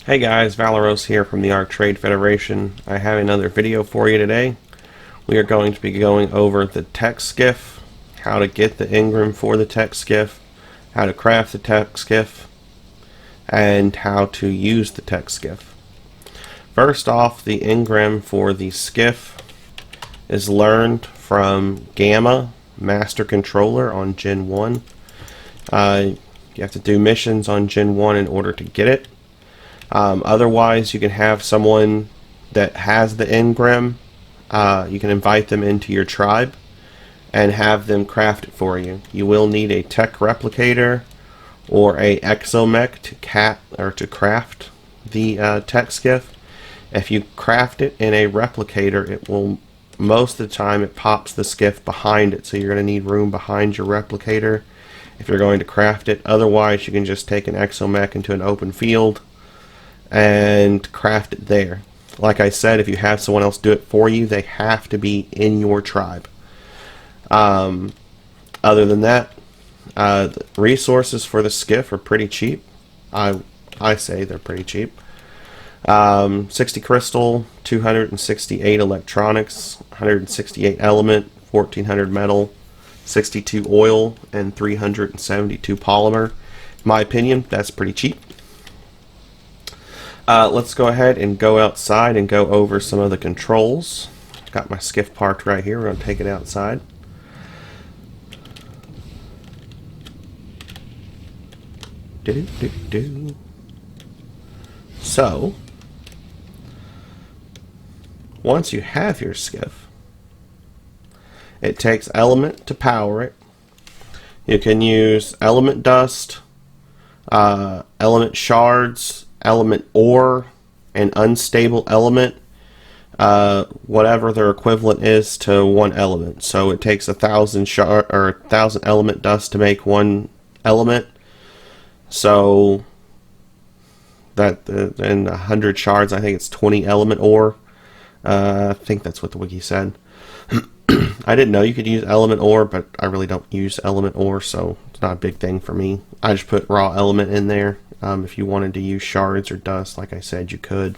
Hey guys, Valeros here from the Arc Trade Federation. I have another video for you today. We are going to be going over the Tek Skiff, how to get the Engram for the Tek Skiff, how to craft the Tek Skiff, and how to use the Tek Skiff. First off, the Engram for the skiff is learned from Gamma Master Controller on Gen 1. You have to do missions on Gen 1 in order to get it. Otherwise, you can have someone that has the Engram. You can invite them into your tribe and have them craft it for you. You will need a Tek replicator or a exomech to craft the Tek Skiff. If you craft it in a replicator, it will most of the time it pops the skiff behind it, so you're going to need room behind your replicator if you're going to craft it. Otherwise, you can just take an exomech into an open field and craft it there. Like I said, if you have someone else do it for you, they have to be in your tribe. Other than that, the resources for the skiff are pretty cheap. I say they're pretty cheap. 60 crystal, 268 electronics, 168 element, 1400 metal, 62 oil, and 372 polymer. In my opinion, that's pretty cheap. Let's go ahead and go outside and go over some of the controls. Got my skiff parked right here. We're going to take it outside. So, once you have your skiff, it takes element to power it. You can use element dust, element shards, element ore, and unstable element, whatever their equivalent is to one element. So it takes 1,000 shard or 1,000 element dust to make one element. So that in 100 shards, I think it's 20 element ore. I think that's what the wiki said. I didn't know you could use element ore, but I really don't use element ore, so it's not a big thing for me. I just put raw element in there. If you wanted to use shards or dust, like I said, you could.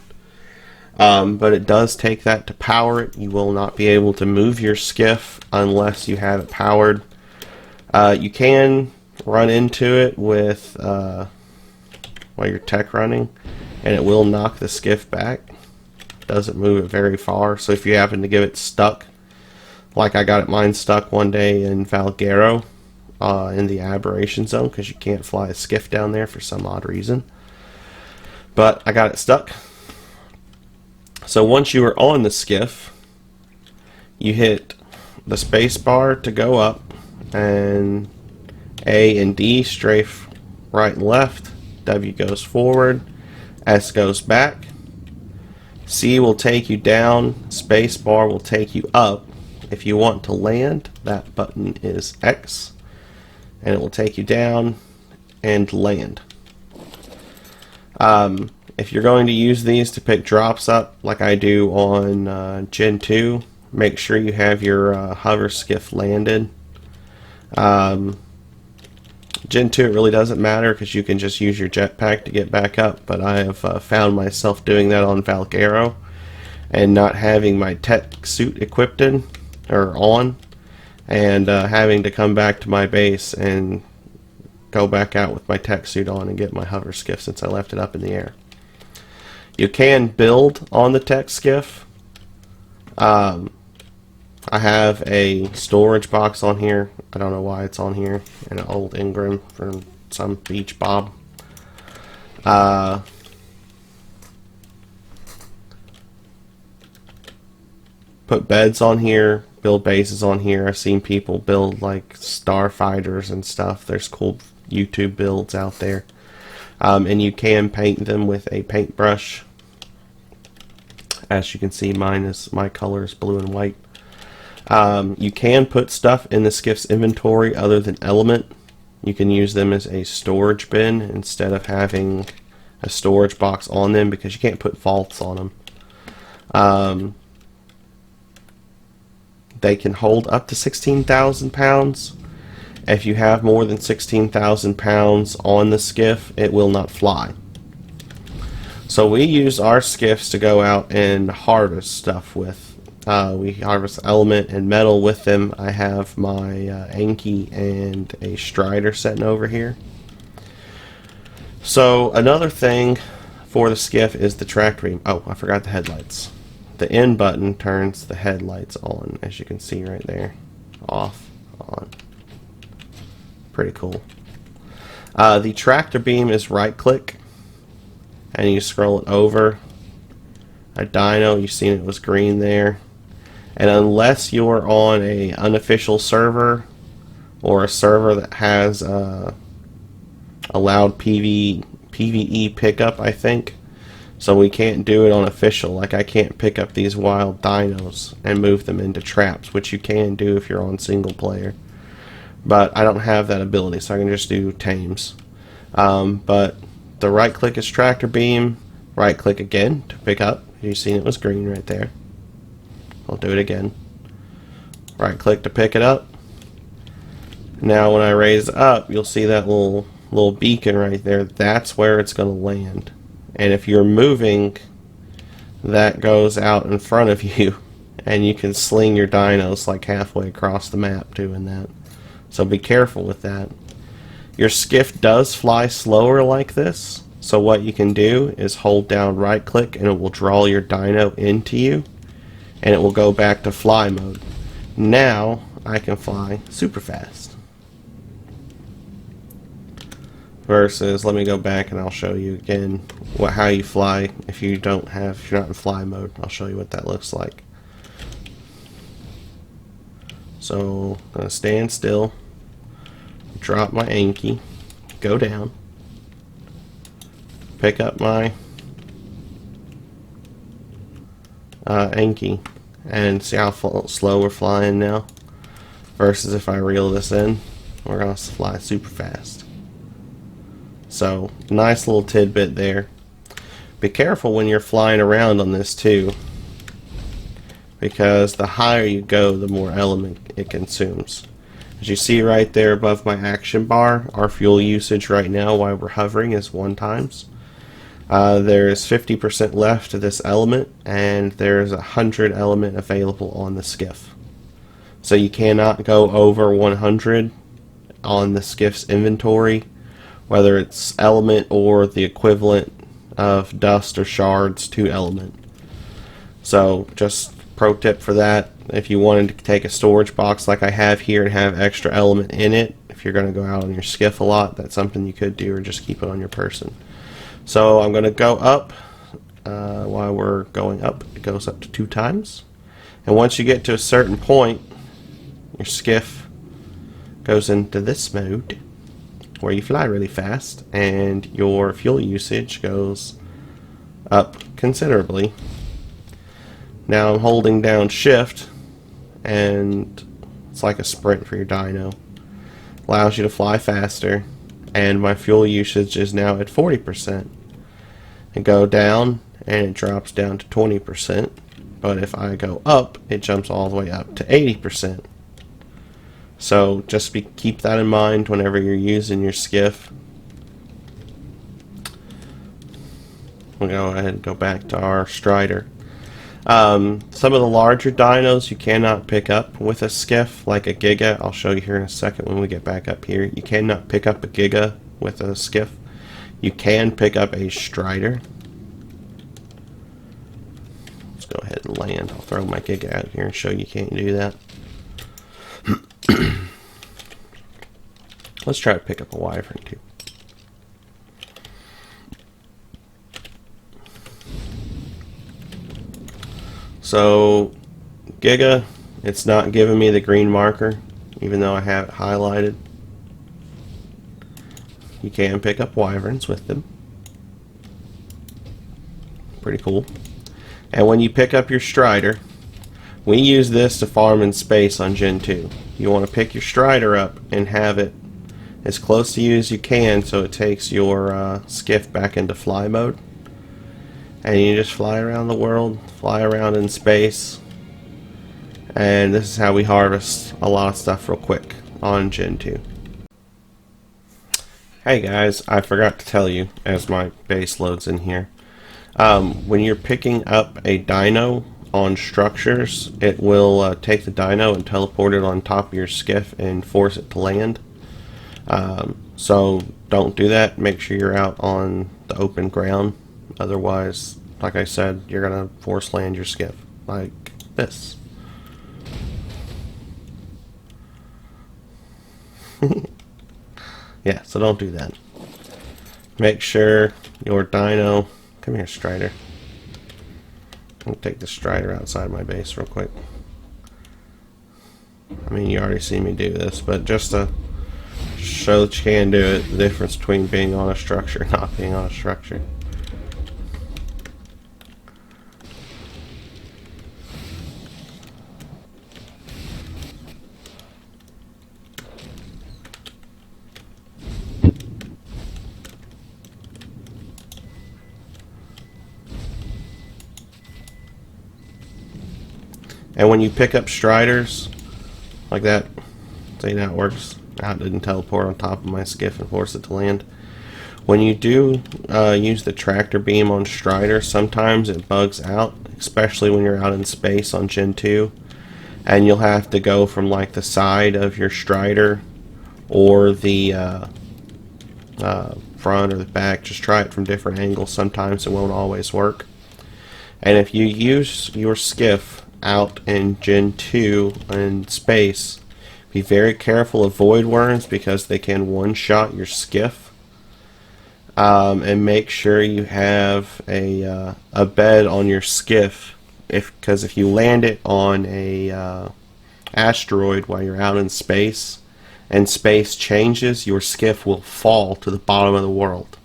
But it does take that to power it. You will not be able to move your skiff unless you have it powered. You can run into it with while you're tech running, and it will knock the skiff back. Doesn't move it very far. So if you happen to get it stuck, like I got mine stuck one day in Valguero, in the aberration zone, because you can't fly a skiff down there for some odd reason. But I got it stuck. So once you are on the skiff, you hit the space bar to go up, and A and D strafe right and left, W goes forward, S goes back, C will take you down, space bar will take you up. If you want to land, that button is X, and it will take you down and land. If you're going to use these to pick drops up, like I do on Gen 2, make sure you have your hover skiff landed. Gen 2 it really doesn't matter because you can just use your jetpack to get back up, but I have found myself doing that on Valguero and not having my tech suit equipped in, or on, and having to come back to my base and go back out with my tech suit on and get my hover skiff since I left it up in the air. You can build on the Tek Skiff. I have a storage box on here. I don't know why it's on here. And an old Engram from some beach bob. Put beds on here. Build bases on here. I've seen people build like starfighters and stuff. There's cool YouTube builds out there. And you can paint them with a paintbrush. As you can see, my color is blue and white. You can put stuff in the skiff's inventory other than element. You can use them as a storage bin instead of having a storage box on them, because you can't put vaults on them. They can hold up to 16,000 pounds. If you have more than 16,000 pounds on the skiff, it will not fly. So we use our skiffs to go out and harvest stuff with. We harvest element and metal with them. I have my Anki and a Strider sitting over here. So another thing for the skiff is the tractor beam. Oh, I forgot the headlights. The N button turns the headlights on, as you can see right there. Off, on. Pretty cool. The tractor beam is right click, and you scroll it over. A dyno, you've seen it was green there. And unless you're on a unofficial server or a server that has allowed PvE pickup, I think. So we can't do it on official. Like I can't pick up these wild dinos and move them into traps, which you can do if you're on single player. But I don't have that ability, so I can just do tames. But the right click is tractor beam. Right click again to pick up. You've seen it was green right there. I'll do it again. Right click to pick it up. Now when I raise it up, you'll see that little beacon right there. That's where it's going to land. And if you're moving, that goes out in front of you, and you can sling your dinos like halfway across the map doing that. So be careful with that. Your skiff does fly slower like this, so what you can do is hold down right click and it will draw your dino into you, and it will go back to fly mode. Now I can fly super fast. Versus, let me go back and I'll show you again how you fly if you're not in fly mode. I'll show you what that looks like. So I'm gonna stand still, drop my Anki, go down, pick up my Anki, and see how slow we're flying now. Versus if I reel this in, we're gonna fly super fast. So, nice little tidbit there. Be careful when you're flying around on this too, because the higher you go, the more element it consumes. As you see right there above my action bar, our fuel usage right now while we're hovering is 1 times. There's 50% left of this element, and there's 100 element available on the skiff. So you cannot go over 100 on the skiff's inventory, whether it's element or the equivalent of dust or shards to element. So just pro tip for that, if you wanted to take a storage box like I have here and have extra element in it, if you're going to go out on your skiff a lot, that's something you could do, or just keep it on your person. So I'm going to go up. While we're going up, it goes up to 2 times. And once you get to a certain point, your skiff goes into this mode, where you fly really fast, and your fuel usage goes up considerably. Now I'm holding down shift, and it's like a sprint for your dyno. Allows you to fly faster, and my fuel usage is now at 40%. I go down, and it drops down to 20%, but if I go up, it jumps all the way up to 80%. So just keep that in mind whenever you're using your skiff. We'll go ahead and go back to our Strider. Some of the larger dinos you cannot pick up with a skiff, like a Giga. I'll show you here in a second when we get back up here. You cannot pick up a Giga with a skiff. You can pick up a Strider. Let's go ahead and land. I'll throw my Giga out here and show you can't do that. Let's try to pick up a Wyvern too. So, Giga, it's not giving me the green marker, even though I have it highlighted. You can pick up Wyverns with them. Pretty cool. And when you pick up your Strider, we use this to farm in space on Gen 2. You want to pick your Strider up and have it as close to you as you can, so it takes your skiff back into fly mode. And you just fly around the world, fly around in space. And this is how we harvest a lot of stuff real quick on Gen 2. Hey guys, I forgot to tell you as my base loads in here. When you're picking up a dino on structures, it will take the dino and teleport it on top of your skiff and force it to land. So don't do that. Make sure you're out on the open ground. Otherwise, like I said, you're going to force land your skiff like this. Yeah, so don't do that. Make sure your dino... Come here, Strider. I'll take the Strider outside my base real quick. I mean, you already see me do this, but just to show that you can do it, the difference between being on a structure and not being on a structure. And when you pick up Striders, like that, see how it works? How it didn't teleport on top of my skiff and force it to land. When you do use the tractor beam on Strider, sometimes it bugs out, especially when you're out in space on Gen 2. And you'll have to go from like the side of your Strider or the front or the back. Just try it from different angles. Sometimes it won't always work. And if you use your skiff out in Gen 2 in space, be very careful of void worms because they can one-shot your skiff. And make sure you have a bed on your skiff, because if you land it on a asteroid while you're out in space and space changes, your skiff will fall to the bottom of the world.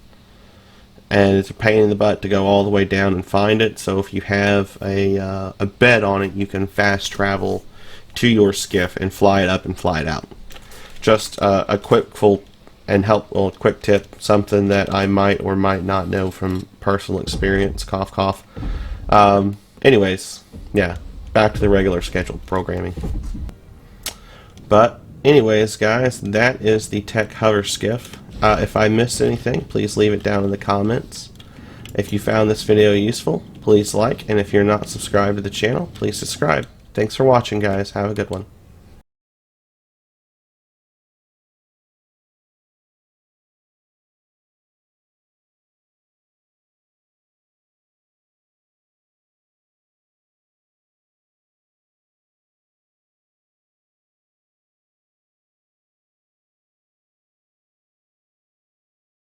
And it's a pain in the butt to go all the way down and find it. So if you have a bed on it, you can fast travel to your skiff and fly it up and fly it out. Just a quick quick tip, something that I might or might not know from personal experience. Cough, cough. Anyways, yeah, back to the regular scheduled programming. But anyways, guys, that is the Tek Hover Skiff. If I missed anything, please leave it down in the comments. If you found this video useful, please like, and if you're not subscribed to the channel, please subscribe. Thanks for watching, guys. Have a good one.